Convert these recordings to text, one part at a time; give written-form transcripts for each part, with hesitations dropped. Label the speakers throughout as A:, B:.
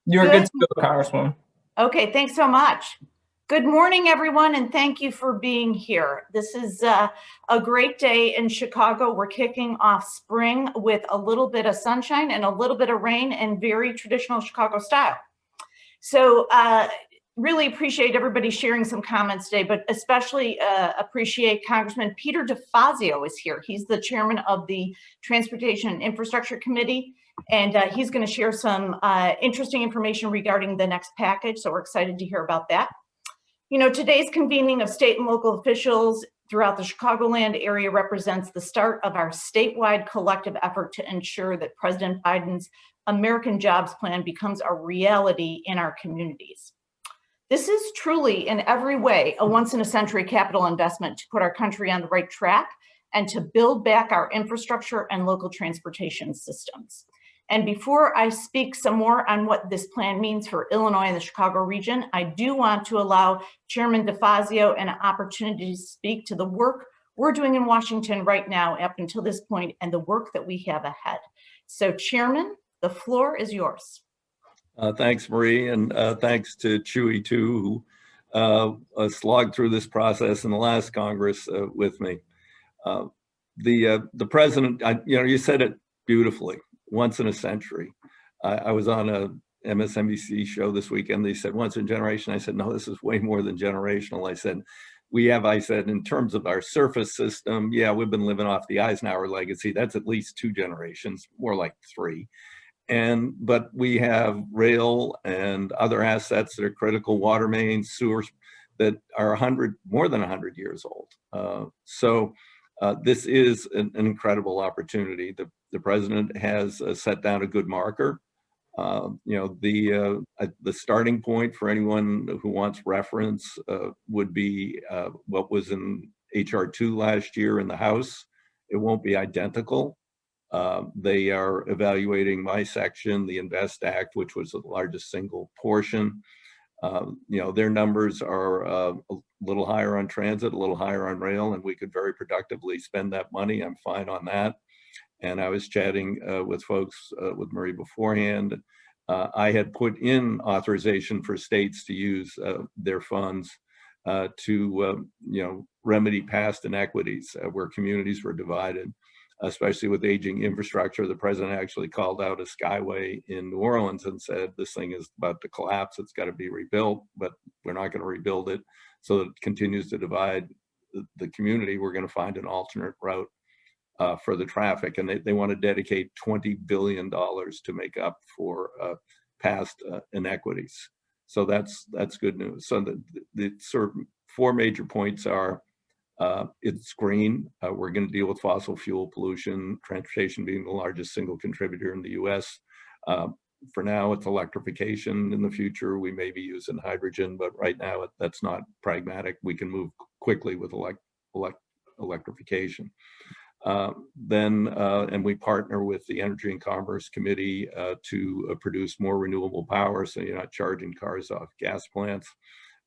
A: You're good
B: Good.
A: to go, Congresswoman.
B: Okay, thanks so much. Good morning, everyone, and thank you for being here. This is a great day in Chicago. We're kicking off spring with a little bit of sunshine and a little bit of rain in very traditional Chicago style. So really appreciate everybody sharing some comments today, but especially appreciate Congressman Peter DeFazio is here. He's the chairman of the Transportation and Infrastructure Committee, and he's going to share some interesting information regarding the next package. So we're excited to hear about that. You know, today's convening of state and local officials throughout the Chicagoland area represents the start of our statewide collective effort to ensure that President Biden's American Jobs Plan becomes a reality in our communities. This is truly, in every way, a once-in-a-century capital investment to put our country on the right track and to build back our infrastructure and local transportation systems. And before I speak some more on what this plan means for Illinois and the Chicago region, I do want to allow Chairman DeFazio an opportunity to speak to the work we're doing in Washington right now up until this point and the work that we have ahead. So Chairman, the floor is yours.
C: Thanks, Marie, and thanks to Chuy, too, who slogged through this process in the last Congress with me. The president, you said it beautifully, once in a century. I was on a MSNBC show this weekend. They said once in a generation. I said, no, this is way more than generational. I said, in terms of our surface system, yeah, we've been living off the Eisenhower legacy. That's at least 2 generations, more like 3. But we have rail and other assets that are critical, water mains, sewers that are more than 100 years old. So this is an incredible opportunity. The president has set down a good marker. The starting point for anyone who wants reference would be what was in HR 2 last year in the House. It won't be identical. They are evaluating my section, the Invest Act, which was the largest single portion. Their numbers are a little higher on transit, a little higher on rail, and we could very productively spend that money. I'm fine on that. And I was chatting with folks, with Marie beforehand. I had put in authorization for states to use their funds to remedy past inequities where communities were divided, especially with aging infrastructure. The president actually called out a skyway in New Orleans and said, this thing is about to collapse. It's got to be rebuilt, but we're not going to rebuild it so that it continues to divide the community. We're going to find an alternate route for the traffic. And they want to dedicate $20 billion to make up for past inequities. So that's good news. So the sort of 4 major points are, it's green. We're going to deal with fossil fuel pollution, transportation being the largest single contributor in the US. For now, it's electrification. In the future, we may be using hydrogen, but right now that's not pragmatic. We can move quickly with electrification. And we partner with the Energy and Commerce Committee to produce more renewable power, so you're not charging cars off gas plants.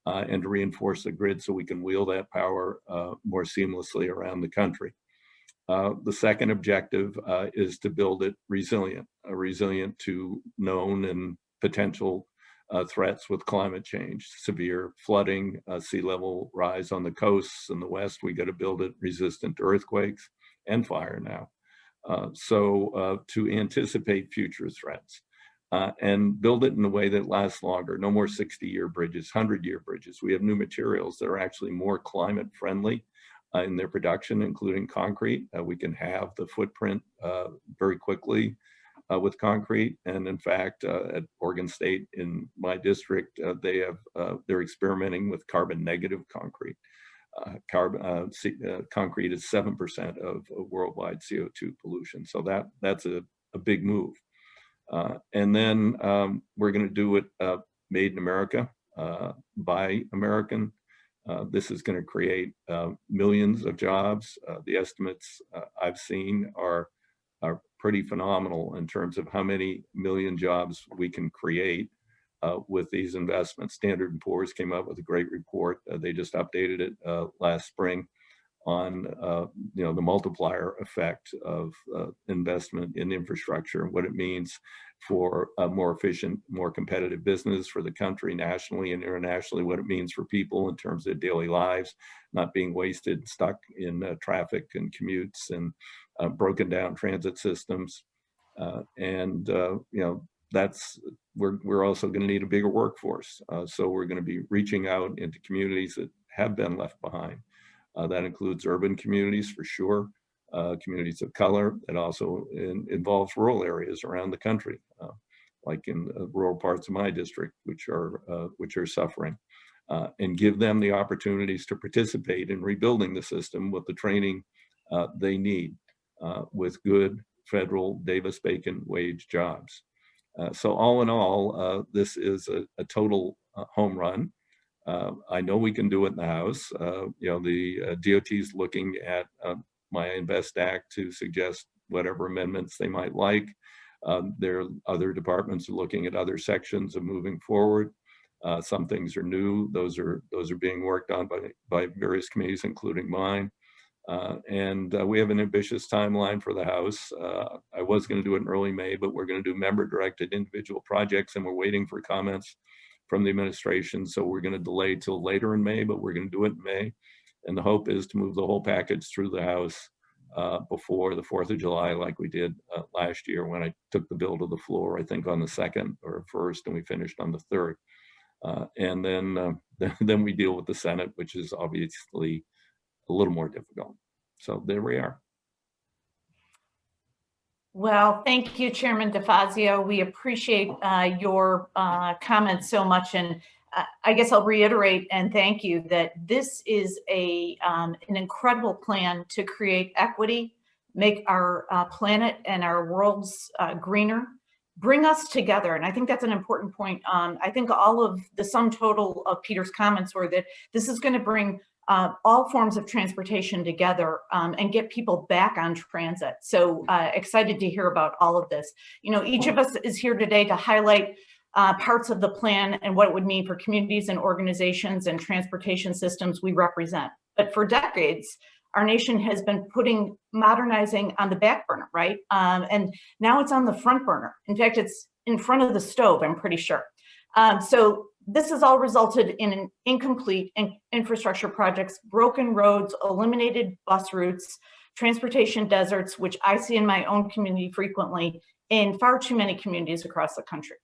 C: And to reinforce the grid so we can wheel that power more seamlessly around the country. The second objective is to build it resilient to known and potential threats with climate change, severe flooding, sea level rise on the coasts in the West. We got to build it resistant to earthquakes and fire now. To anticipate future threats. And build it in a way that lasts longer. No more 60-year bridges, 100-year bridges. We have new materials that are actually more climate friendly in their production, including concrete. We can have the footprint very quickly with concrete. And in fact, at Oregon State in my district, they're experimenting with carbon negative concrete. Concrete is 7% of worldwide CO2 pollution. So that's a big move. And then we're going to do it made in America, by American. This is going to create millions of jobs. The estimates I've seen are pretty phenomenal in terms of how many million jobs we can create with these investments. Standard & Poor's came up with a great report. They just updated it last spring on the multiplier effect of investment in infrastructure and what it means. for a more efficient, more competitive business for the country, nationally and internationally, what it means for people in terms of daily lives, not being wasted, stuck in traffic and commutes and broken down transit systems. We're also going to need a bigger workforce. So we're going to be reaching out into communities that have been left behind. That includes urban communities for sure, communities of color. It also involves rural areas around the country, like in rural parts of my district, which are suffering, and give them the opportunities to participate in rebuilding the system with the training they need, with good federal Davis-Bacon wage jobs. So all in all, this is a total home run. I know we can do it in the House. The DOT is looking at my Invest Act to suggest whatever amendments they might like. There are other departments looking at other sections of moving forward. Some things are new. Those are being worked on by various committees, including mine. We have an ambitious timeline for the House. I was going to do it in early May, but we're going to do member-directed individual projects, and we're waiting for comments from the administration. So we're going to delay till later in May, but we're going to do it in May. And the hope is to move the whole package through the House before the 4th of July, like we did last year when I took the bill to the floor, I think on the 2nd or 1st, and we finished on the 3rd. And then we deal with the Senate, which is obviously a little more difficult. So there we are.
B: Well, thank you, Chairman DeFazio. We appreciate your comments so much. And I guess I'll reiterate and thank you that this is an incredible plan to create equity, make our planet and our worlds greener, bring us together. And I think that's an important point. I think all of the sum total of Peter's comments were that this is going to bring all forms of transportation together and get people back on transit. So excited to hear about all of this. Each of us is here today to highlight parts of the plan and what it would mean for communities and organizations and transportation systems we represent. But for decades, our nation has been putting modernizing on the back burner, right? And now it's on the front burner. In fact, it's in front of the stove, I'm pretty sure. So this has all resulted in incomplete infrastructure projects, broken roads, eliminated bus routes, transportation deserts, which I see in my own community frequently, in far too many communities across the country.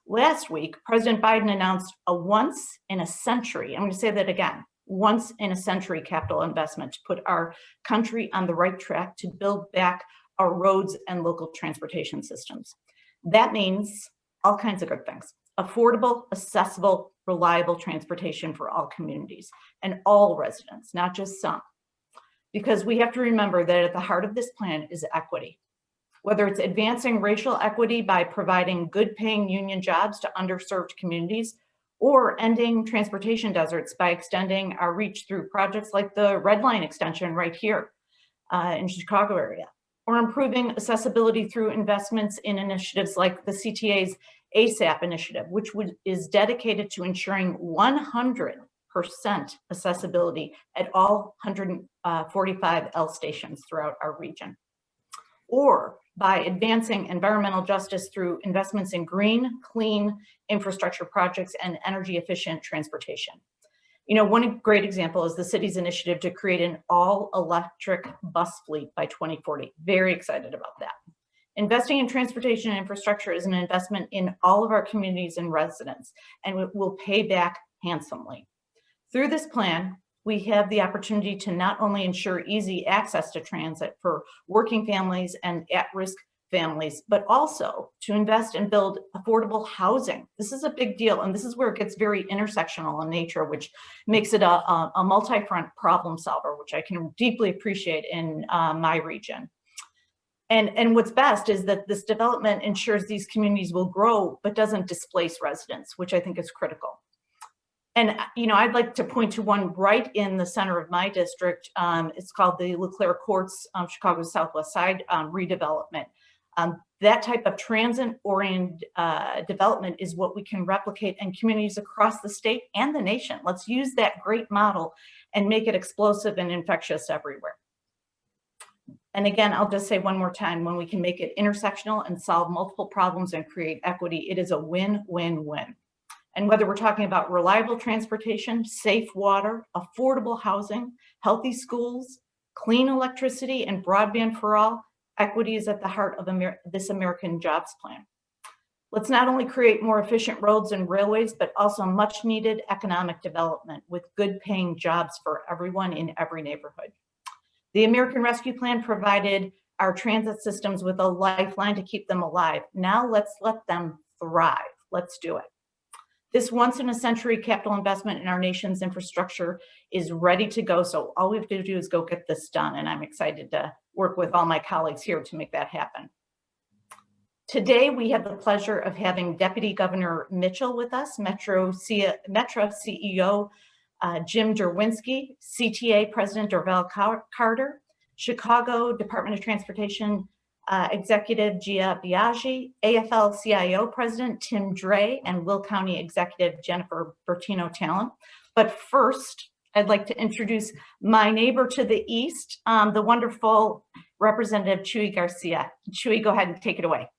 B: Last week, President Biden announced a once in a century, I'm going to say that again, once in a century capital investment to put our country on the right track to build back our roads and local transportation systems. That means all kinds of good things. Affordable, accessible, reliable transportation for all communities and all residents, not just some. Because we have to remember that at the heart of this plan is equity. Whether it's advancing racial equity by providing good paying union jobs to underserved communities, or ending transportation deserts by extending our reach through projects like the Red Line extension right here in the Chicago area, or improving accessibility through investments in initiatives like the CTA's ASAP initiative, which is dedicated to ensuring 100% accessibility at all 145 L stations throughout our region. Or by advancing environmental justice through investments in green, clean infrastructure projects and energy efficient transportation. One great example is the city's initiative to create an all-electric bus fleet by 2040. Very excited about that. Investing in transportation infrastructure is an investment in all of our communities and residents, and it will pay back handsomely. Through this plan, we have the opportunity to not only ensure easy access to transit for working families and at-risk families, but also to invest and build affordable housing. This is a big deal, and this is where it gets very intersectional in nature, which makes it a multi-front problem solver, which I can deeply appreciate in my region. And what's best is that this development ensures these communities will grow, but doesn't displace residents, which I think is critical. And, I'd like to point to one right in the center of my district. It's called the LeClaire Courts, Chicago's Southwest Side redevelopment. That type of transit-oriented development is what we can replicate in communities across the state and the nation. Let's use that great model and make it explosive and infectious everywhere. And again, I'll just say one more time, when we can make it intersectional and solve multiple problems and create equity, it is a win-win-win. And whether we're talking about reliable transportation, safe water, affordable housing, healthy schools, clean electricity, and broadband for all, equity is at the heart of this American jobs plan. Let's not only create more efficient roads and railways, but also much needed economic development with good paying jobs for everyone in every neighborhood. The American Rescue Plan provided our transit systems with a lifeline to keep them alive. Now let's let them thrive. Let's do it. This once in a century capital investment in our nation's infrastructure is ready to go. So all we have to do is go get this done. And I'm excited to work with all my colleagues here to make that happen. Today, we have the pleasure of having Deputy Governor Mitchell with us, Metro CEO Jim Derwinski, CTA President Dorval Carter, Chicago Department of Transportation Executive Gia Biaggi, AFL-CIO President Tim Dre, and Will County Executive Jennifer Bertino-Talon. But first, I'd like to introduce my neighbor to the east, the wonderful Representative Chuy Garcia. Chuy, go ahead and take it away.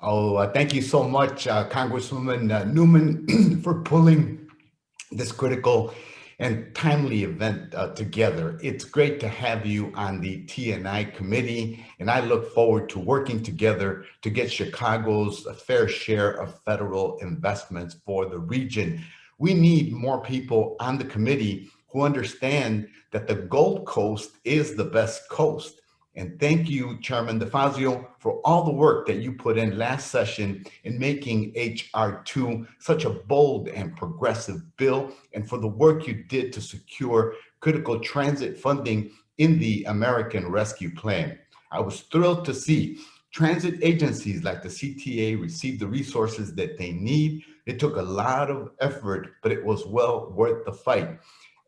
A: Oh, thank you so much, Congresswoman Newman, for pulling this critical and timely event together. It's great to have you on the T&I committee, and I look forward to working together to get Chicago's fair share of federal investments for the region. We need more people on the committee who understand that the Gold Coast is the best coast. And thank you, Chairman DeFazio, for all the work that you put in last session in making H.R. 2 such a bold and progressive bill, and for the work you did to secure critical transit funding in the American Rescue Plan. I was thrilled to see transit agencies like the CTA receive the resources that they need. It took a lot of effort, but it was well worth the fight.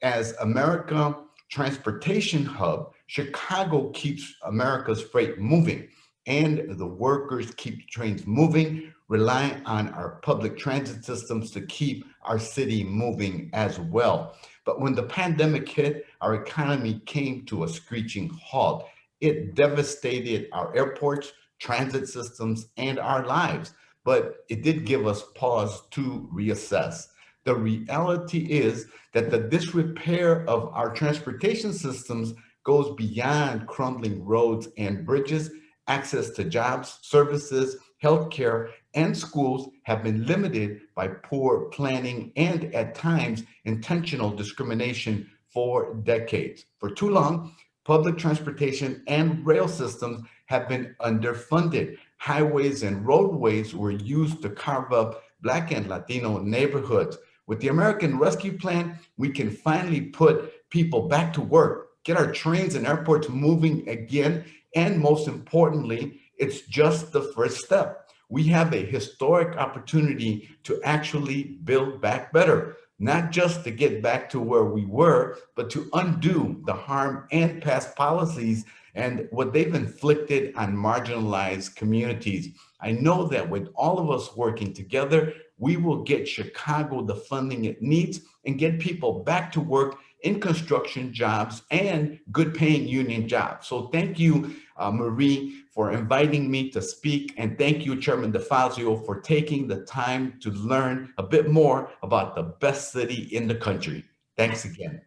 A: As America transportation hub, Chicago keeps America's freight moving, and the workers keep trains moving, relying on our public transit systems to keep our city moving as well. But when the pandemic hit, our economy came to a screeching halt. It devastated our airports, transit systems, and our lives, but it did give us pause to reassess. The reality is that the disrepair of our transportation systems goes beyond crumbling roads and bridges. Access to jobs, services, healthcare, and schools have been limited by poor planning and, at times, intentional discrimination for decades. For too long, public transportation and rail systems have been underfunded. Highways and roadways were used to carve up Black and Latino neighborhoods. With the American Rescue Plan, we can finally put people back to work, get our trains and airports moving again, and most importantly, it's just the first step. We have a historic opportunity to actually build back better, not just to get back to where we were, but to undo the harm and past policies and what they've inflicted on marginalized communities. I know that with all of us working together, we will get Chicago the funding it needs and get people back to work in construction jobs and good paying union jobs. So thank you, Marie, for inviting me to speak. And thank you, Chairman DeFazio, for taking the time to learn a bit more about the best city in the country. Thanks again.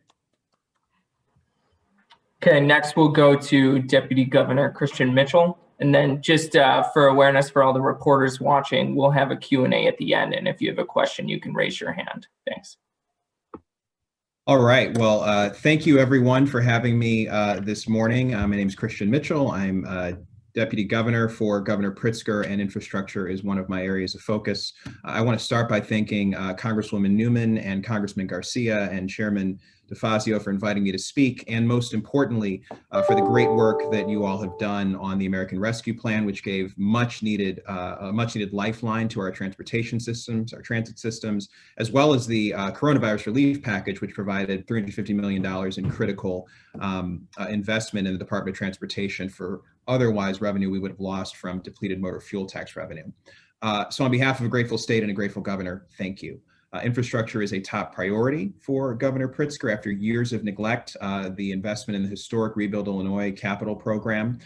D: Okay, next we'll go to Deputy Governor Christian Mitchell. And then just for awareness for all the reporters watching, we'll have a Q&A at the end. And if you have a question, you can raise your hand. Thanks.
E: All right. Well, thank you, everyone, for having me this morning. My name is Christian Mitchell. I'm Deputy Governor for Governor Pritzker, and infrastructure is one of my areas of focus. I want to start by thanking Congresswoman Newman and Congressman Garcia and Chairman DeFazio for inviting me to speak, and most importantly, for the great work that you all have done on the American Rescue Plan, which gave a much needed lifeline to our transportation systems, our transit systems, as well as the coronavirus relief package, which provided $350 million in critical investment in the Department of Transportation for otherwise revenue we would have lost from depleted motor fuel tax revenue. So on behalf of a grateful state and a grateful governor, thank you. Infrastructure is a top priority for Governor Pritzker after years of neglect. The investment in the historic Rebuild Illinois capital program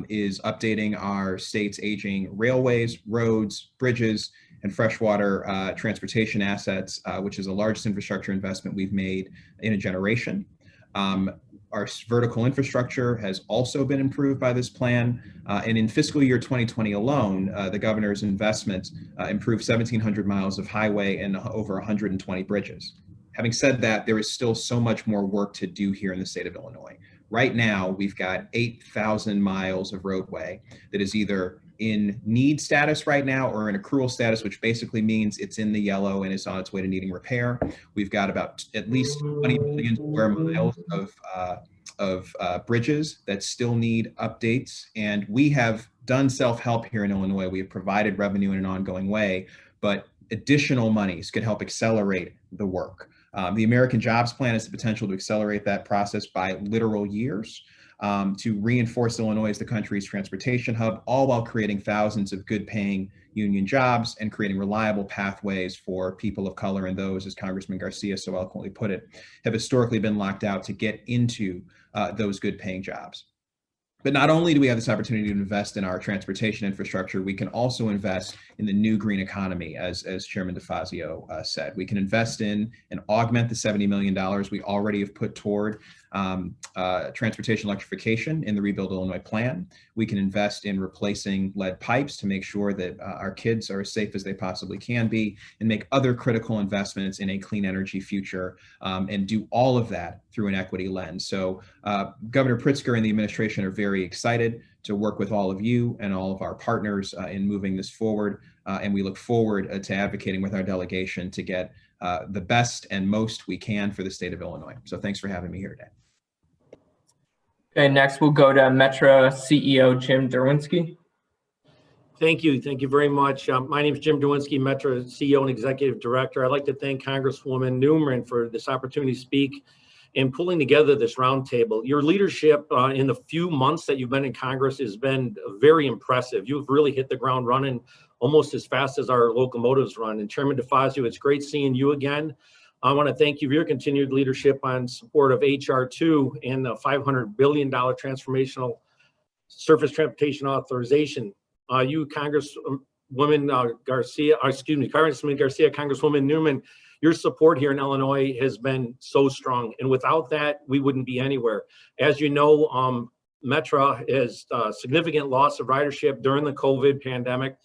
E: is updating our state's aging railways, roads, bridges, and freshwater transportation assets, which is the largest infrastructure investment we've made in a generation. Our vertical infrastructure has also been improved by this plan. And in fiscal year 2020 alone, the governor's investment improved 1,700 miles of highway and over 120 bridges. Having said that, there is still so much more work to do here in the state of Illinois. Right now, we've got 8,000 miles of roadway that is either in need status right now or in accrual status, which basically means it's in the yellow and is on its way to needing repair. We've got about at least 20 million square miles of bridges that still need updates. And we have done self-help here in Illinois. We have provided revenue in an ongoing way, but additional monies could help accelerate the work. The American Jobs Plan has the potential to accelerate that process by literal years. To reinforce Illinois as the country's transportation hub, all while creating thousands of good paying union jobs and creating reliable pathways for people of color and those, as Congressman Garcia so eloquently put it, have historically been locked out to get into those good paying jobs. But not only do we have this opportunity to invest in our transportation infrastructure, we can also invest in the new green economy, as Chairman DeFazio said. We can invest in and augment the $70 million we already have put toward transportation electrification in the Rebuild Illinois plan. We can invest in replacing lead pipes to make sure that our kids are as safe as they possibly can be, and make other critical investments in a clean energy future, and do all of that through an equity lens. So Governor Pritzker and the administration are very excited to work with all of you and all of our partners in moving this forward. And we look forward to advocating with our delegation to get the best and most we can for the state of Illinois. So thanks for having me here today.
D: Okay, next we'll go to Metro CEO Jim Derwinski.
F: Thank you. Thank you very much. My name is Jim Derwinski, Metro CEO and Executive Director. I'd like to thank Congresswoman Newman for this opportunity to speak and pulling together this roundtable. Your leadership in the few months that you've been in Congress has been very impressive. You've really hit the ground running almost as fast as our locomotives run. And Chairman DeFazio, it's great seeing you again. I want to thank you for your continued leadership on support of HR 2 and the $500 billion transformational surface transportation authorization. You, Congresswoman Garcia, Congressman Garcia, Congresswoman Newman, your support here in Illinois has been so strong. And without that, we wouldn't be anywhere. As you know, Metro has significant loss of ridership during the COVID pandemic.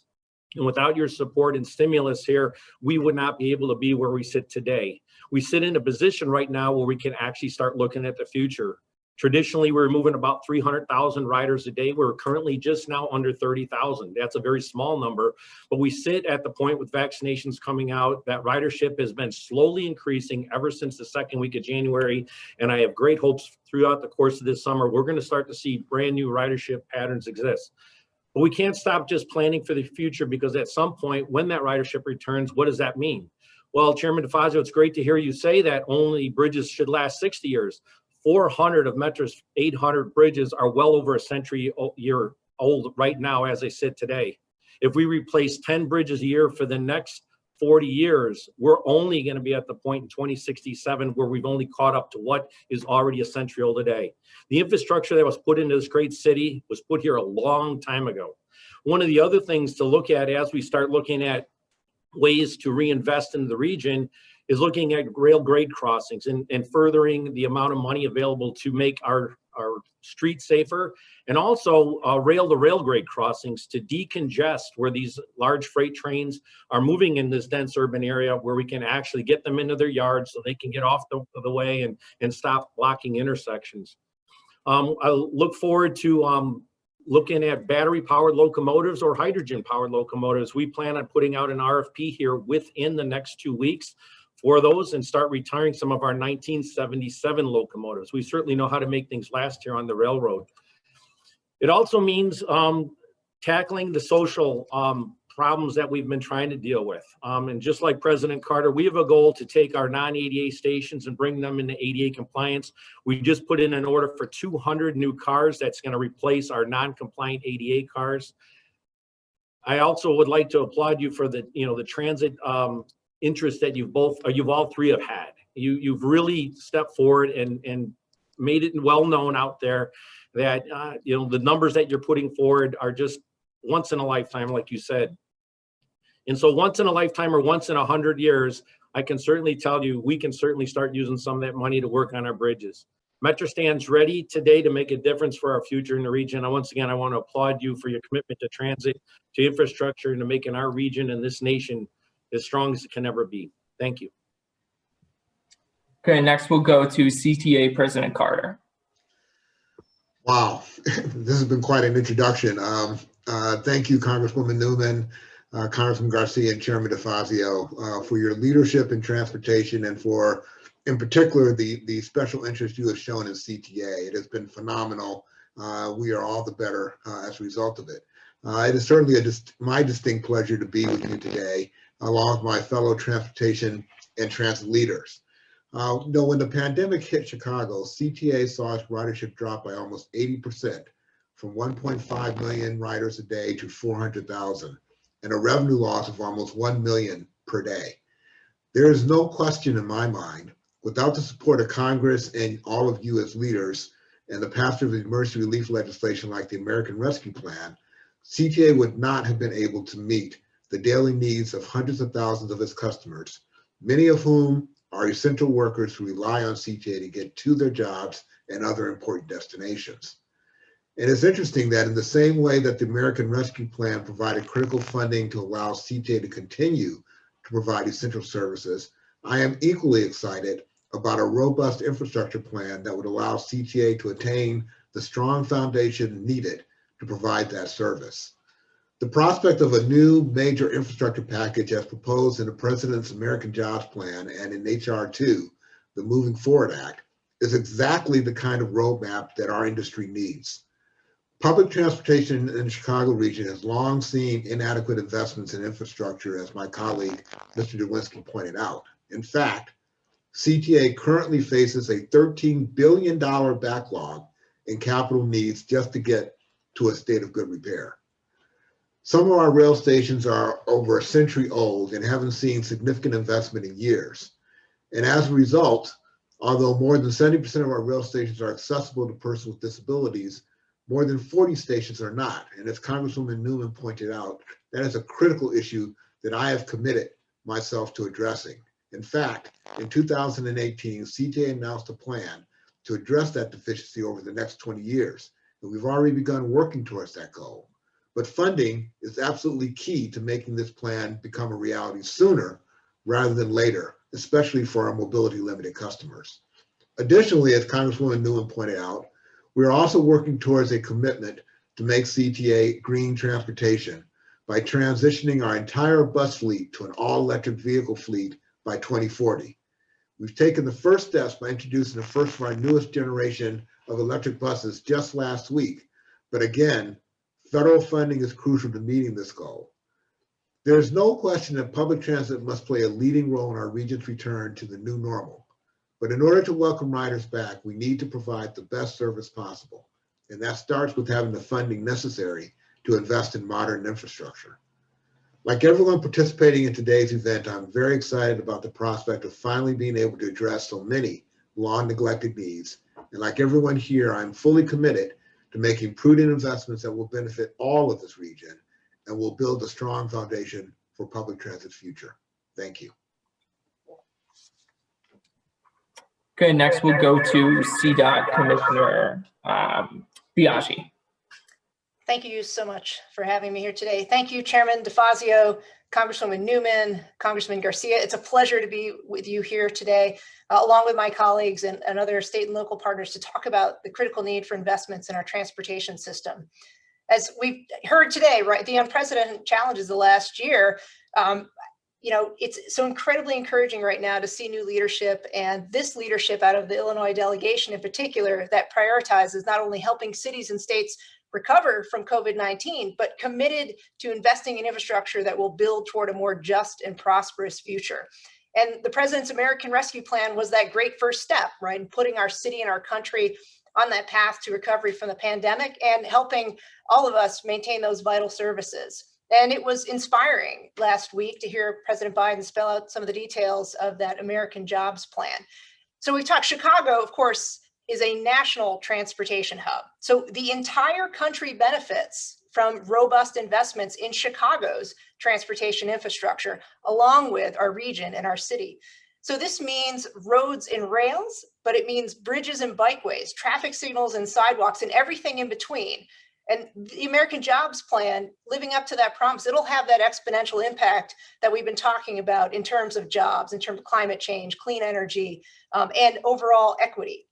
F: And without your support and stimulus here, we would not be able to be where we sit today. We sit in a position right now where we can actually start looking at the future. Traditionally, we're moving about 300,000 riders a day. We're currently just now under 30,000. That's a very small number, but we sit at the point with vaccinations coming out that ridership has been slowly increasing ever since the second week of January. And I have great hopes throughout the course of this summer, we're going to start to see brand new ridership patterns exist. But we can't stop just planning for the future, because at some point when that ridership returns, what does that mean? Well, Chairman DeFazio, it's great to hear you say that only bridges should last 60 years. 400 of Metro's 800 bridges are well over a century-year old right now as they sit today. If we replace 10 bridges a year for the next 40 years, we're only going to be at the point in 2067 where we've only caught up to what is already a century old today. The infrastructure that was put into this great city was put here a long time ago. One of the other things to look at as we start looking at ways to reinvest in the region is looking at rail grade crossings and furthering the amount of money available to make our streets safer, and also rail-to-rail grade crossings to decongest where these large freight trains are moving in this dense urban area, where we can actually get them into their yards so they can get off the way and stop blocking intersections. I look forward to looking at battery-powered locomotives or hydrogen-powered locomotives. We plan on putting out an RFP here within the next 2 weeks for those and start retiring some of our 1977 locomotives. We certainly know how to make things last here on the railroad. It also means tackling the social problems that we've been trying to deal with. And just like President Carter, we have a goal to take our non-ADA stations and bring them into ADA compliance. We just put in an order for 200 new cars that's going to replace our non-compliant ADA cars. I also would like to applaud you for the transit interest that you've all three have had. You've really stepped forward and made it well known out there that the numbers that you're putting forward are just once in a lifetime, like you said. And so once in a lifetime or once in 100 years, I can certainly tell you, we can certainly start using some of that money to work on our bridges. Metro stands ready today to make a difference for our future in the region. And once again, I want to applaud you for your commitment to transit, to infrastructure, and to making our region and this nation as strong as it can ever be. Thank you.
D: Okay, next we'll go to CTA President Carter.
G: Wow, this has been quite an introduction. Thank you, Congresswoman Newman, Congressman Garcia, and Chairman DeFazio for your leadership in transportation and for, in particular, the special interest you have shown in CTA. It has been phenomenal. We are all the better as a result of it. It is certainly my distinct pleasure to be with you today, along with my fellow transportation and transit leaders. When the pandemic hit Chicago, CTA saw its ridership drop by almost 80%, from 1.5 million riders a day to 400,000, and a revenue loss of almost 1 million per day. There is no question in my mind, without the support of Congress and all of you as leaders, and the passage of emergency relief legislation like the American Rescue Plan, CTA would not have been able to meet the daily needs of hundreds of thousands of its customers, many of whom are essential workers who rely on CTA to get to their jobs and other important destinations. And it's interesting that in the same way that the American Rescue Plan provided critical funding to allow CTA to continue to provide essential services, I am equally excited about a robust infrastructure plan that would allow CTA to attain the strong foundation needed to provide that service. The prospect of a new major infrastructure package as proposed in the President's American Jobs Plan and in H.R. 2, the Moving Forward Act, is exactly the kind of roadmap that our industry needs. Public transportation in the Chicago region has long seen inadequate investments in infrastructure, as my colleague, Mr. Dewinski, pointed out. In fact, CTA currently faces a $13 billion backlog in capital needs just to get to a state of good repair. Some of our rail stations are over a century old and haven't seen significant investment in years. And as a result, although more than 70% of our rail stations are accessible to persons with disabilities, more than 40 stations are not. And as Congresswoman Newman pointed out, that is a critical issue that I have committed myself to addressing. In fact, in 2018, CTA announced a plan to address that deficiency over the next 20 years. And we've already begun working towards that goal. But funding is absolutely key to making this plan become a reality sooner rather than later, especially for our mobility limited customers. Additionally, as Congresswoman Newman pointed out, we are also working towards a commitment to make CTA green transportation by transitioning our entire bus fleet to an all-electric vehicle fleet by 2040. We've taken the first steps by introducing the first of our newest generation of electric buses just last week. But again, federal funding is crucial to meeting this goal. There is no question that public transit must play a leading role in our region's return to the new normal. But in order to welcome riders back, we need to provide the best service possible. And that starts with having the funding necessary to invest in modern infrastructure. Like everyone participating in today's event, I'm very excited about the prospect of finally being able to address so many long neglected needs. And like everyone here, I'm fully committed to making prudent investments that will benefit all of this region and will build a strong foundation for public transit's future. Thank you.
D: Okay, next we'll go to CDOT Commissioner Biaggi.
H: Thank you so much for having me here today. Thank you, Chairman DeFazio, Congresswoman Newman, Congressman Garcia. It's a pleasure to be with you here today, along with my colleagues and other state and local partners to talk about the critical need for investments in our transportation system. As we've heard today, right, the unprecedented challenges the last year, it's so incredibly encouraging right now to see new leadership, and this leadership out of the Illinois delegation in particular that prioritizes not only helping cities and states recover from COVID-19, but committed to investing in infrastructure that will build toward a more just and prosperous future. And the President's American Rescue Plan was that great first step, right, in putting our city and our country on that path to recovery from the pandemic and helping all of us maintain those vital services. And it was inspiring last week to hear President Biden spell out some of the details of that American Jobs Plan. So we talked, Chicago, of course, is a national transportation hub. So the entire country benefits from robust investments in Chicago's transportation infrastructure, along with our region and our city. So this means roads and rails, but it means bridges and bikeways, traffic signals and sidewalks, and everything in between. And the American Jobs Plan, living up to that promise, it'll have that exponential impact that we've been talking about in terms of jobs, in terms of climate change, clean energy, and overall equity.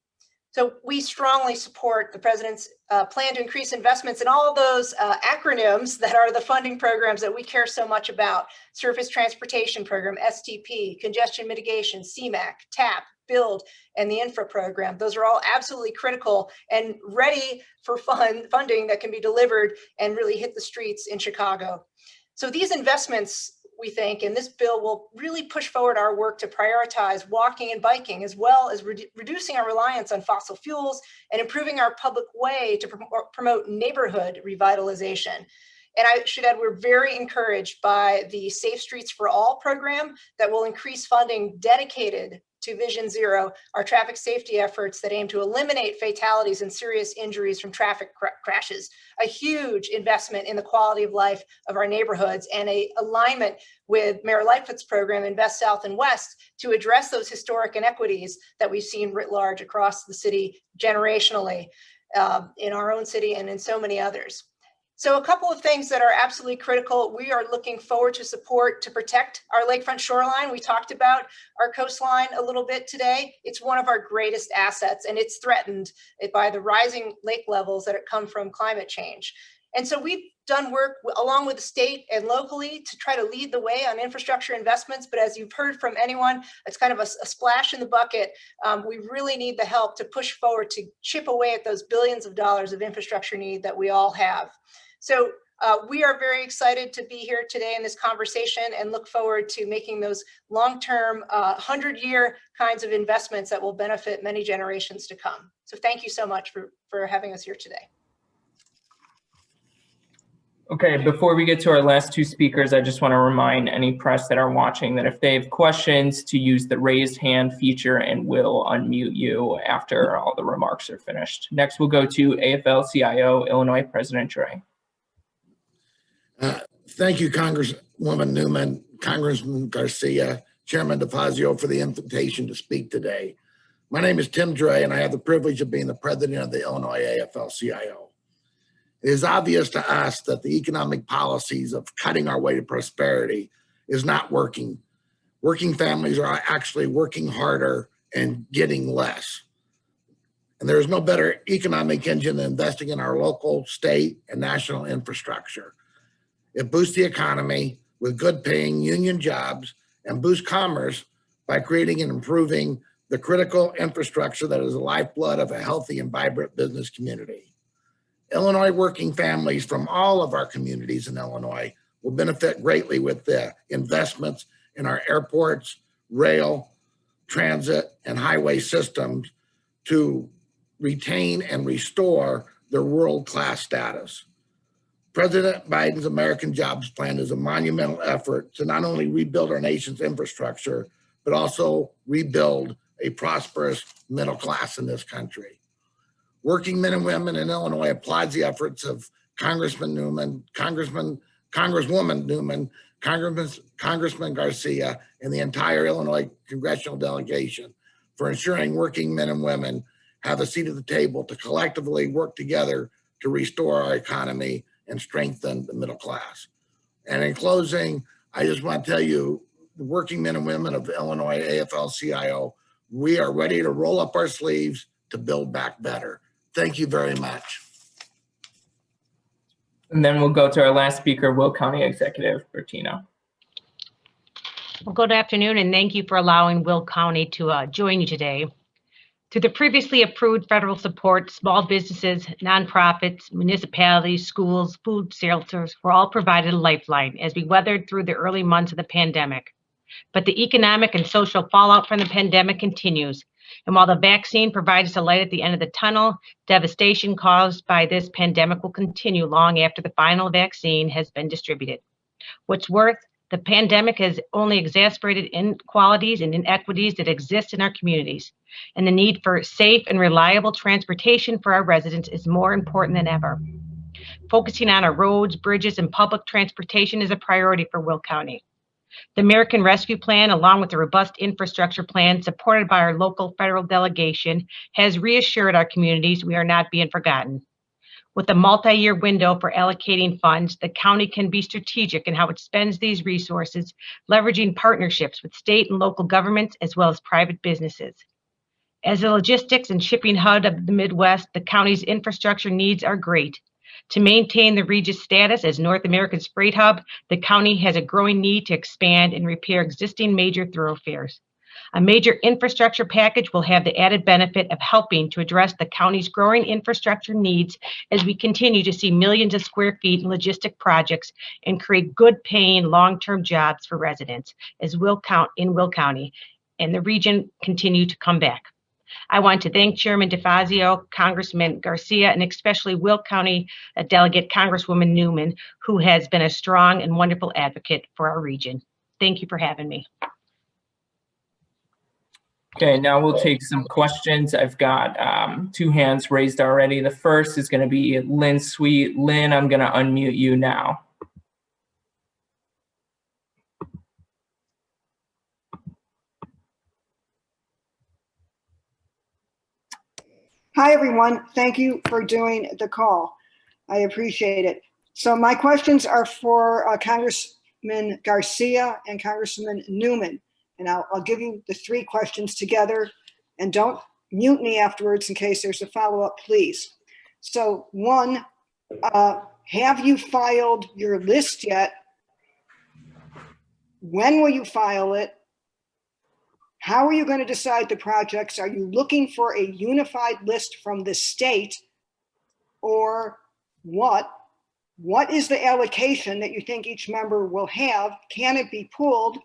H: So we strongly support the president's plan to increase investments in all of those acronyms that are the funding programs that we care so much about: Surface Transportation Program, STP, Congestion Mitigation, CMAQ, TAP, Build, and the Infra Program. Those are all absolutely critical and ready for funding that can be delivered and really hit the streets in Chicago. So these investments, we think, and this bill will really push forward our work to prioritize walking and biking, as well as reducing our reliance on fossil fuels and improving our public way to promote neighborhood revitalization. And I should add, we're very encouraged by the Safe Streets for All program that will increase funding dedicated to Vision Zero, our traffic safety efforts that aim to eliminate fatalities and serious injuries from traffic crashes, a huge investment in the quality of life of our neighborhoods, and a alignment with Mayor Lightfoot's program, Invest South and West, to address those historic inequities that we've seen writ large across the city generationally, in our own city and in so many others. So a couple of things that are absolutely critical. We are looking forward to support to protect our lakefront shoreline. We talked about our coastline a little bit today. It's one of our greatest assets, and it's threatened by the rising lake levels that come from climate change. And so we've done work along with the state and locally to try to lead the way on infrastructure investments. But as you've heard from anyone, it's kind of a splash in the bucket. We really need the help to push forward to chip away at those billions of dollars of infrastructure need that we all have. So we are very excited to be here today in this conversation and look forward to making those long-term 100-year kinds of investments that will benefit many generations to come. So thank you so much for having us here today.
D: Okay, before we get to our last two speakers, I just want to remind any press that are watching that if they have questions, to use the raised hand feature and we'll unmute you after all the remarks are finished. Next, we'll go to AFL-CIO, Illinois President Chuy.
I: Thank you, Congresswoman Newman, Congressman Garcia, Chairman DeFazio, for the invitation to speak today. My name is Tim Dre, and I have the privilege of being the president of the Illinois AFL-CIO. It is obvious to us that the economic policies of cutting our way to prosperity is not working. Working families are actually working harder and getting less. And there is no better economic engine than investing in our local, state, and national infrastructure. It boosts the economy with good paying union jobs and boosts commerce by creating and improving the critical infrastructure that is the lifeblood of a healthy and vibrant business community. Illinois working families from all of our communities in Illinois will benefit greatly with the investments in our airports, rail, transit, and highway systems to retain and restore their world-class status. President Biden's American Jobs Plan is a monumental effort to not only rebuild our nation's infrastructure, but also rebuild a prosperous middle class in this country. Working men and women in Illinois applaud the efforts of Congresswoman Newman, Congressman Garcia, and the entire Illinois congressional delegation for ensuring working men and women have a seat at the table to collectively work together to restore our economy and strengthen the middle class. And in closing, I just want to tell you, the working men and women of Illinois AFL-CIO, we are ready to roll up our sleeves to build back better. Thank you very much.
D: And then we'll go to our last speaker, Will County Executive Bertino.
J: Well, good afternoon, and thank you for allowing Will County to join you today. Through the previously approved federal support, small businesses, nonprofits, municipalities, schools, food shelters were all provided a lifeline as we weathered through the early months of the pandemic. But the economic and social fallout from the pandemic continues. And while the vaccine provides a light at the end of the tunnel, devastation caused by this pandemic will continue long after the final vaccine has been distributed. What's worse, the pandemic has only exacerbated inequalities and inequities that exist in our communities, and the need for safe and reliable transportation for our residents is more important than ever. Focusing on our roads, bridges, and public transportation is a priority for Will County. The American Rescue Plan, along with the robust infrastructure plan supported by our local federal delegation, has reassured our communities we are not being forgotten. With a multi-year window for allocating funds, the county can be strategic in how it spends these resources, leveraging partnerships with state and local governments as well as private businesses. As a logistics and shipping hub of the Midwest, the county's infrastructure needs are great. To maintain the region's status as North America's freight hub, the county has a growing need to expand and repair existing major thoroughfares. A major infrastructure package will have the added benefit of helping to address the county's growing infrastructure needs as we continue to see millions of square feet in logistic projects and create good paying long-term jobs for residents as Will County and the region continue to come back. I want to thank Chairman DeFazio, Congressman Garcia, and especially Will County Delegate Congresswoman Newman, who has been a strong and wonderful advocate for our region. Thank you for having me.
D: Okay, now we'll take some questions. I've got 2 hands raised already. The first is going to be Lynn Sweet. Lynn, I'm going to unmute you now.
K: Hi, everyone. Thank you for doing the call. I appreciate it. So my questions are for Congressman Garcia and Congressman Newman. And I'll give you the 3 questions together, and don't mute me afterwards in case there's a follow-up, please. So 1, have you filed your list yet? When will you file it? How are you going to decide the projects? Are you looking for a unified list from the state, or what? What is the allocation that you think each member will have? Can it be pooled?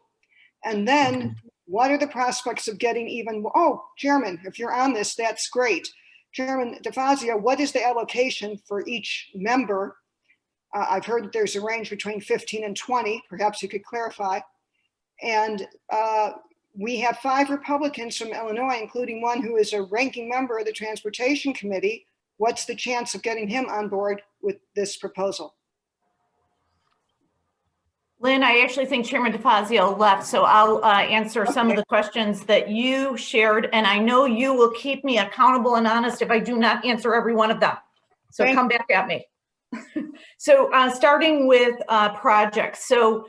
K: And then what are the prospects of getting even, oh, Chairman, if you're on this, that's great. Chairman DeFazio, what is the allocation for each member? I've heard that there's a range between 15 and 20. Perhaps you could clarify. And we have 5 Republicans from Illinois, including one who is a ranking member of the Transportation Committee. What's the chance of getting him on board with this proposal?
B: Lynn, I actually think Chairman DeFazio left, so I'll answer some of the questions that you shared, and I know you will keep me accountable and honest if I do not answer every one of them. So come back at me. So starting with projects. So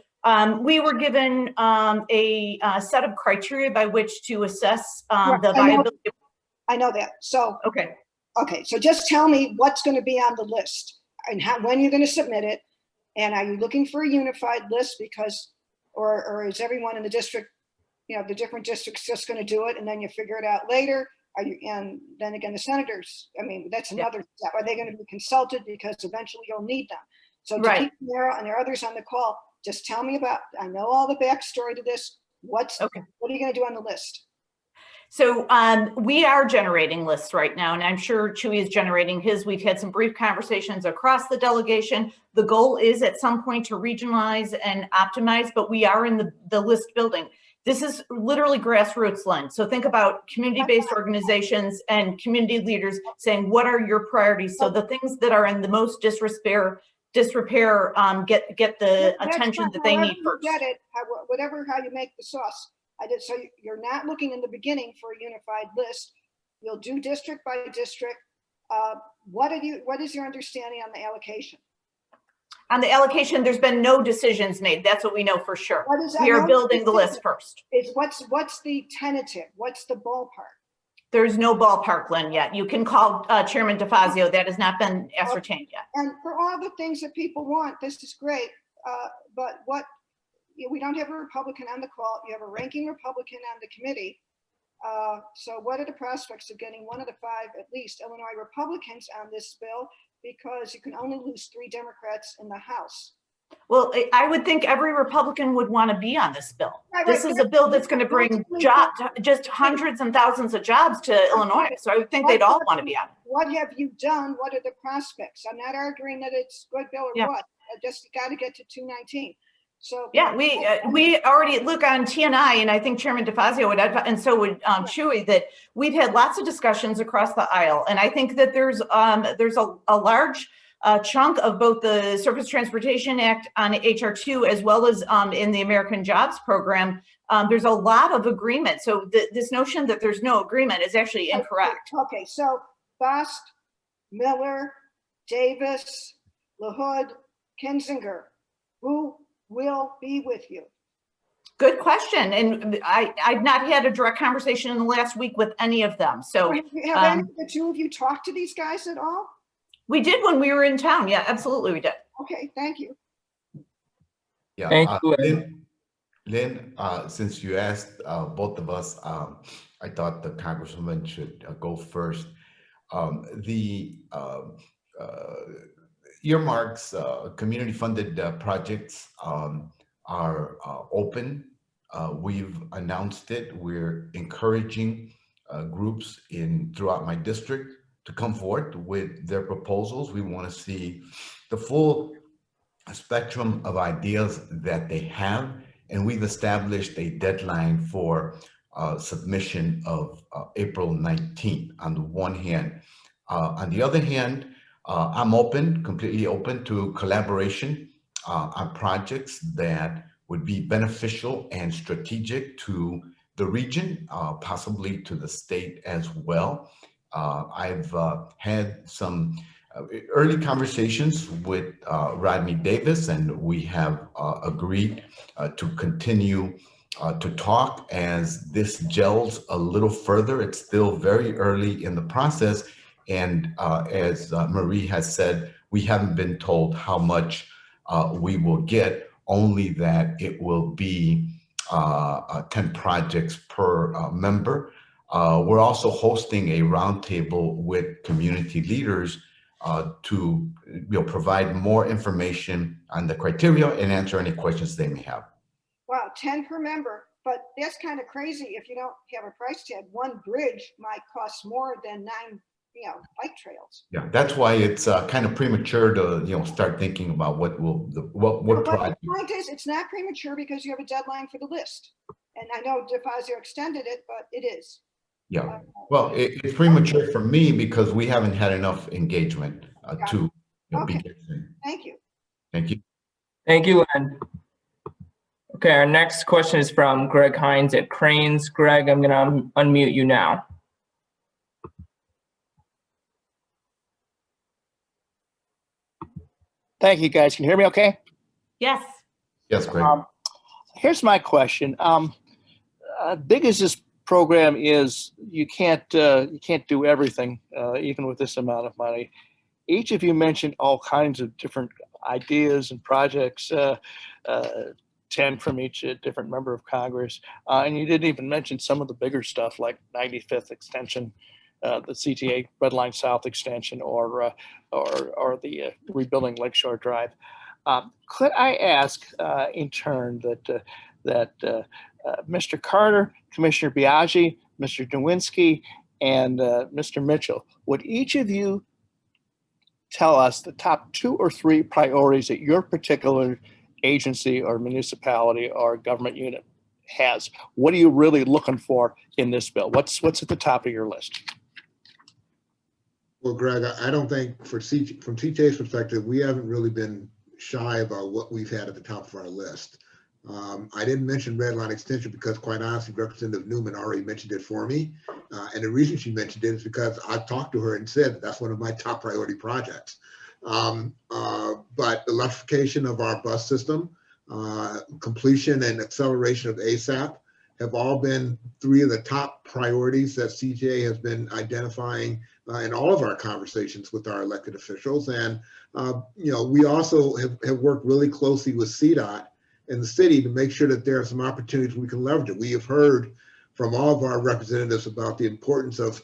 B: we were given a set of criteria by which to assess the viability.
K: I know that. So
B: okay.
K: So just tell me what's going to be on the list and when you're going to submit it. And are you looking for a unified list because, or is everyone in the district, you know, the different districts just going to do it and then you figure it out later? Are you, and then again, the senators, I mean, that's another step. Are they going to be consulted because eventually you'll need them? So to keep narrow, and there are others on the call, just tell me about, I know all the backstory to this. What are you going to do on the list?
B: So we are generating lists right now, and I'm sure Chuy is generating his. We've had some brief conversations across the delegation. The goal is at some point to regionalize and optimize, but we are in the list building. This is literally grassroots, Lynn. So think about community-based organizations and community leaders saying, what are your priorities? So the things that are in the most disrepair get the attention that they need first.
K: Get it, how you make the sauce. So you're not looking in the beginning for a unified list. You'll do district by district. What is your understanding on the allocation?
B: On the allocation, there's been no decisions made. That's what we know for sure. We are building the list first.
K: What's the tentative? What's the ballpark?
B: There's no ballpark, Lynn, yet. You can call Chairman DeFazio. That has not been ascertained yet.
K: And for all the things that people want, this is great. But we don't have a Republican on the call. You have a ranking Republican on the committee. So what are the prospects of getting one of the 5, at least, Illinois Republicans on this bill? Because you can only lose 3 Democrats in the House.
B: Well, I would think every Republican would want to be on this bill. This is a bill that's going to bring jobs, just hundreds and thousands of jobs to Illinois. So I would think they'd all want to be on it.
K: What have you done? What are the prospects? I'm not arguing that it's a good bill or what. I just got to get to 219. So
B: Yeah, we already look on TNI, and I think Chairman DeFazio would, and so would Chuy, that we've had lots of discussions across the aisle, and I think that there's a large chunk of both the Surface Transportation Act on HR2 as well as in the American Jobs Program. There's a lot of agreement. So this notion that there's no agreement is actually incorrect.
K: Okay, so Bast, Miller, Davis, LaHood, Kinzinger, who will be with you?
B: Good question. And I've not had a direct conversation in the last week with any of them. So
K: Have any of the two of you talked to these guys at all?
B: we did when we were in town. Yeah, absolutely we did.
K: Okay, thank you.
A: Yeah.
D: Thank you.
A: Lynn, since you asked both of us, I thought the Congresswoman should go first. The earmarks, community-funded projects are open. We've announced it. We're encouraging groups throughout my district to come forward with their proposals. We want to see the full spectrum of ideas that they have, and we've established a deadline for submission of April 19th on the one hand. On the other hand, I'm completely open to collaboration on projects that would be beneficial and strategic to the region, possibly to the state as well. I've had some early conversations with Rodney Davis, and we have agreed to continue to talk as this gels a little further. It's still very early in the process. And as Marie has said, we haven't been told how much we will get, only that it will be 10 projects per member. We're also hosting a roundtable with community leaders to provide more information on the criteria and answer any questions they may have.
K: Wow, 10 per member, but that's kind of crazy. If you don't have a price tag, one bridge might cost more than 9, bike trails.
A: Yeah, that's why it's kind of premature to start thinking about what project.
K: The point is, it's not premature because you have a deadline for the list, and I know DeFazio extended it, but it is.
A: Yeah, well, it's premature for me because we haven't had enough engagement to
K: Okay.
A: begin.
K: Thank you.
A: Thank you.
D: Thank you, Len. Okay, our next question is from Greg Hines at Cranes. Greg, I'm going to unmute you now.
L: Thank you, guys. Can you hear me okay?
B: Yes.
A: Yes, Greg.
L: Here's my question. Big as this program is, you can't do everything, even with this amount of money. Each of you mentioned all kinds of different ideas and projects, 10 from each different member of Congress. And you didn't even mention some of the bigger stuff like 95th extension, the CTA Red Line South extension, or the rebuilding Lakeshore Drive. Could I ask in turn that Mr. Carter, Commissioner Biaggi, Mr. Nowinski, and Mr. Mitchell, would each of you tell us the top 2 or 3 priorities that your particular agency or municipality or government unit has? What are you really looking for in this bill? What's at the top of your list?
G: Well, Greg, I don't think from CTA's perspective, we haven't really been shy about what we've had at the top of our list. I didn't mention Red Line Extension because, quite honestly, Representative Newman already mentioned it for me. And the reason she mentioned it is because I talked to her and said that's one of my top priority projects. But electrification of our bus system, completion and acceleration of ASAP have all been 3 of the top priorities that CTA has been identifying in all of our conversations with our elected officials. And, we also have worked really closely with CDOT and the city to make sure that there are some opportunities we can leverage it. We have heard from all of our representatives about the importance of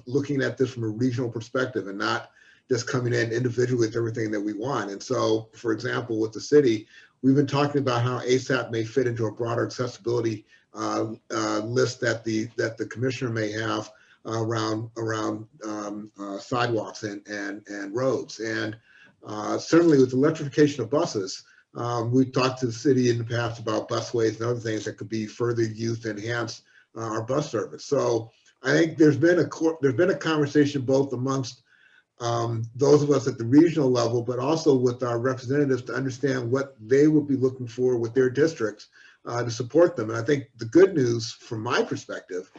G: looking at this from a regional perspective and not just coming in individually with everything that we want. And so, for example, with the city, we've been talking about how ASAP may fit into a broader accessibility list that the commissioner may have around sidewalks and roads. And certainly with electrification of buses, We've talked to the city in the past about busways and other things that could be further used to enhance our bus service. So I think there's been a conversation both amongst those of us at the regional level, but also with our representatives to understand what they would be looking for with their districts to support them. And I think the good news from my perspective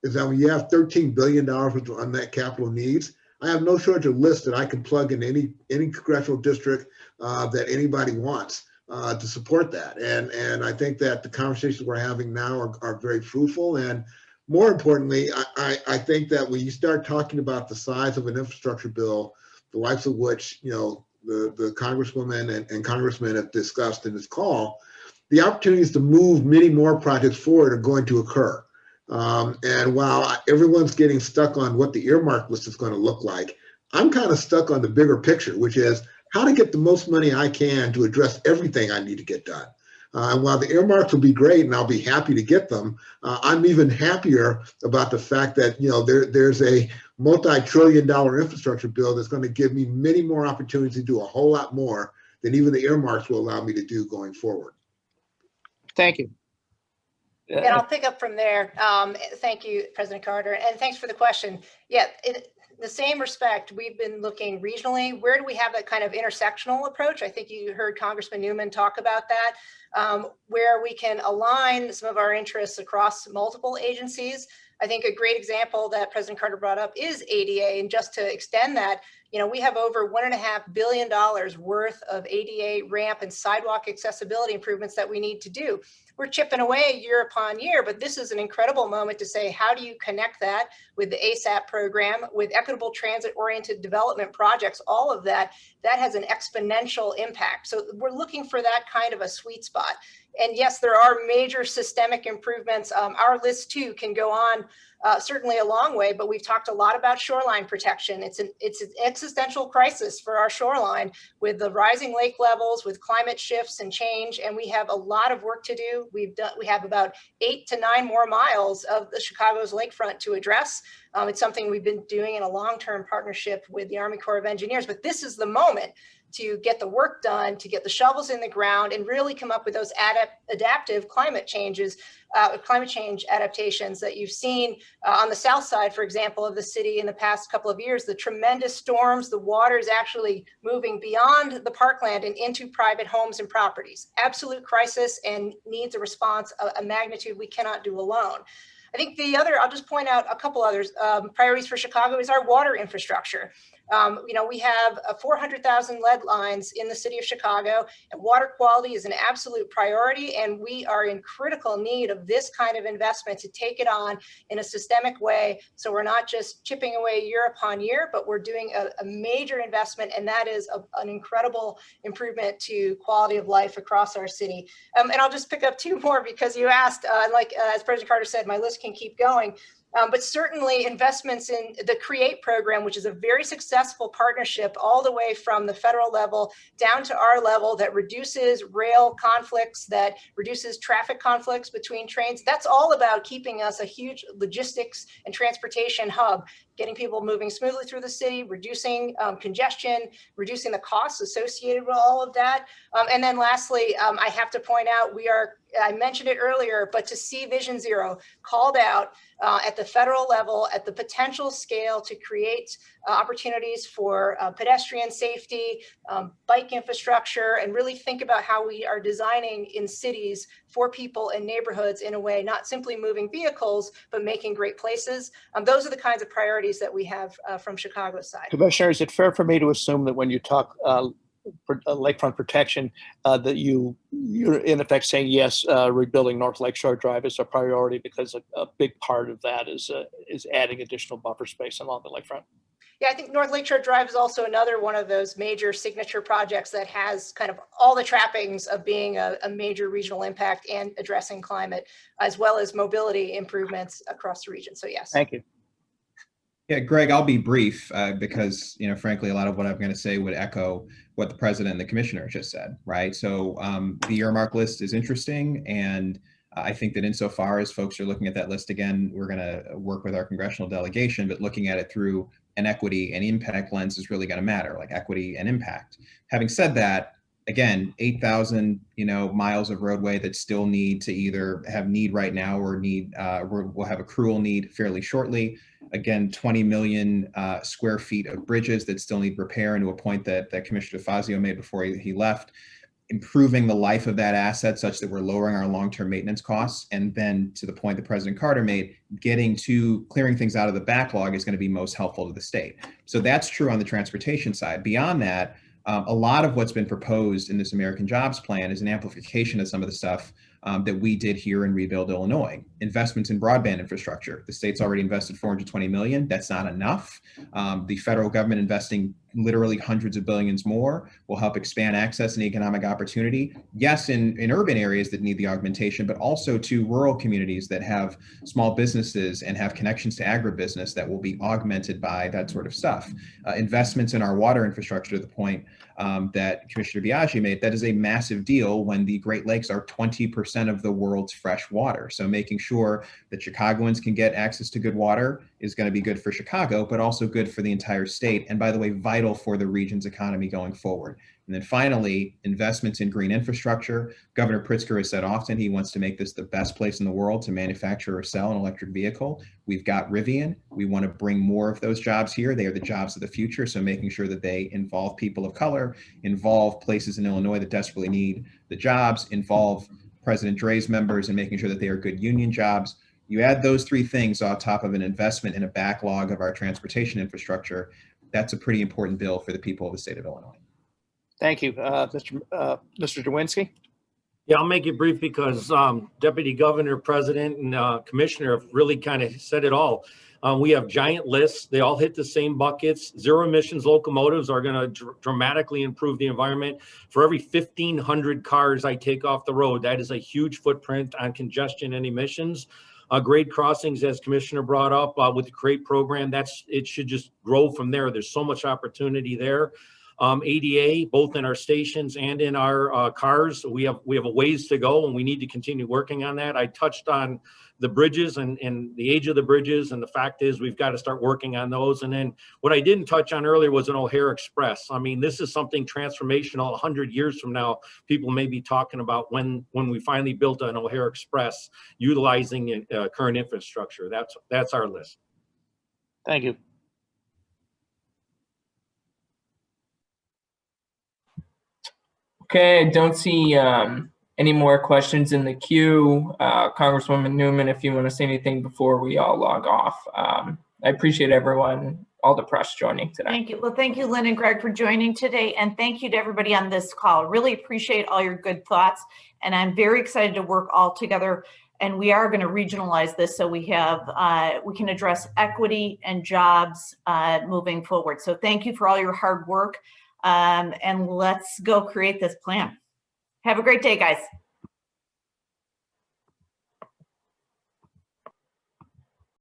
G: is that when you have $13 billion worth of unmet capital needs, I have no shortage of lists that I can plug in any congressional district that anybody wants to support that. And I think that the conversations we're having now are very fruitful. And more importantly, I think that when you start talking about the size of an infrastructure bill, the likes of which, you know, the Congresswoman and Congressman have discussed in this call, the opportunities to move many more projects forward are going to occur. And while everyone's getting stuck on what the earmark list is going to look like, I'm kind of stuck on the bigger picture, which is how to get the most money I can to address everything I need to get done. And while the earmarks will be great and I'll be happy to get them, I'm even happier about the fact that, you know, there's a multi-trillion-dollar infrastructure bill that's going to give me many more opportunities to do a whole lot more than even the earmarks will allow me to do going forward.
L: Thank you.
H: And I'll pick up from there. Thank you, President Carter, and thanks for the question. Yeah, in the same respect, we've been looking regionally. Where do we have that kind of intersectional approach? I think you heard Congressman Newman talk about that, where we can align some of our interests across multiple agencies. I think a great example that President Carter brought up is ADA, and just to extend that, you know, we have over $1.5 billion worth of ADA ramp and sidewalk accessibility improvements that we need to do. We're chipping away year upon year, but this is an incredible moment to say, how do you connect that with the ASAP program, with equitable transit-oriented development projects, all of that, that has an exponential impact. So we're looking for that kind of a sweet spot. And yes, there are major systemic improvements. Our list too can go on certainly a long way, but we've talked a lot about shoreline protection. It's an existential crisis for our shoreline with the rising lake levels, with climate shifts and change, and we have a lot of work to do. We have about 8 to 9 more miles of the Chicago's lakefront to address. It's something we've been doing in a long-term partnership with the Army Corps of Engineers, but this is the moment to get the work done, to get the shovels in the ground, and really come up with those adaptive climate change adaptations that you've seen on the south side, for example, of the city in the past couple of years. The tremendous storms, the water is actually moving beyond the parkland and into private homes and properties. Absolute crisis and needs a response, a magnitude we cannot do alone. I think the other, I'll just point out a couple others, priorities for Chicago is our water infrastructure. You know, we have 400,000 lead lines in the city of Chicago, and water quality is an absolute priority, and we are in critical need of this kind of investment to take it on in a systemic way. So we're not just chipping away year upon year, but we're doing a major investment, and that is an incredible improvement to quality of life across our city. And I'll just pick up 2 more because you asked, as President Carter said, my list can keep going. But certainly investments in the CREATE program, which is a very successful partnership all the way from the federal level down to our level, that reduces rail conflicts, that reduces traffic conflicts between trains. That's all about keeping us a huge logistics and transportation hub, getting people moving smoothly through the city, reducing congestion, reducing the costs associated with all of that. And then lastly, I have to point out, I mentioned it earlier, but to see Vision Zero called out at the federal level at the potential scale to create opportunities for pedestrian safety, bike infrastructure, and really think about how we are designing in cities for people and neighborhoods in a way, not simply moving vehicles, but making great places. Those are the kinds of priorities that we have from Chicago's side.
L: Commissioner, is it fair for me to assume that when you talk lakefront protection, that you're in effect saying yes, rebuilding North Lakeshore Drive is a priority because a big part of that is adding additional buffer space along the lakefront?
H: Yeah, I think North Lakeshore Drive is also another one of those major signature projects that has kind of all the trappings of being a major regional impact and addressing climate, as well as mobility improvements across the region. So yes.
L: Thank you.
E: Yeah, Greg, I'll be brief because, you know, frankly, a lot of what I'm going to say would echo what the president and the commissioner just said, right? So the earmark list is interesting, and I think that insofar as folks are looking at that list again, we're going to work with our congressional delegation, but looking at it through an equity and impact lens is really going to matter, like equity and impact. Having said that, again, 8,000, miles of roadway that still need to either have need right now or will have accrual need fairly shortly. Again, 20 million square feet of bridges that still need repair, and to a point that Commissioner DeFazio made before he left, improving the life of that asset such that we're lowering our long-term maintenance costs. And then to the point that President Carter made, clearing things out of the backlog is going to be most helpful to the state. So that's true on the transportation side. Beyond that, a lot of what's been proposed in this American Jobs Plan is an amplification of some of the stuff that we did here in Rebuild Illinois. Investments in broadband infrastructure. The state's already invested $420 million. That's not enough. The federal government investing literally hundreds of billions more will help expand access and economic opportunity. Yes, in urban areas that need the augmentation, but also to rural communities that have small businesses and have connections to agribusiness that will be augmented by that sort of stuff. Investments in our water infrastructure, to the point that Commissioner Biaggi made, that is a massive deal when the Great Lakes are 20% of the world's fresh water. So making sure that Chicagoans can get access to good water is going to be good for Chicago, but also good for the entire state. And by the way, vital for the region's economy going forward. And then finally, investments in green infrastructure. Governor Pritzker has said often he wants to make this the best place in the world to manufacture or sell an electric vehicle. We've got Rivian. We want to bring more of those jobs here. They are the jobs of the future. So making sure that they involve people of color, involve places in Illinois that desperately need the jobs, involve President Dre's members, and making sure that they are good union jobs. You add those three things on top of an investment in a backlog of our transportation infrastructure, that's a pretty important bill for the people of the state of Illinois.
L: Thank you. Mr. Dewinski?
F: Yeah, I'll make it brief because Deputy Governor, President, and Commissioner have really kind of said it all. We have giant lists. They all hit the same buckets. Zero emissions locomotives are going to dramatically improve the environment. For every 1,500 cars I take off the road, that is a huge footprint on congestion and emissions. Grade crossings, as Commissioner brought up with the CREATE program, it should just grow from there. There's so much opportunity there. ADA, both in our stations and in our cars, we have a ways to go, and we need to continue working on that. I touched on the bridges and the age of the bridges, and the fact is we've got to start working on those. And then what I didn't touch on earlier was an O'Hare Express. I mean, this is something transformational. 100 years from now, people may be talking about when we finally built an O'Hare Express utilizing current infrastructure. That's our list.
L: Thank you.
D: Okay, I don't see any more questions in the queue. Congresswoman Newman, if you want to say anything before we all log off. I appreciate everyone, all the press joining today.
B: Thank you. Well, thank you, Lynn and Greg, for joining today. And thank you to everybody on this call. Really appreciate all your good thoughts. And I'm very excited to work all together. And we are going to regionalize this so we can address equity and jobs moving forward. So thank you for all your hard work. And let's go create this plan. Have a great day, guys.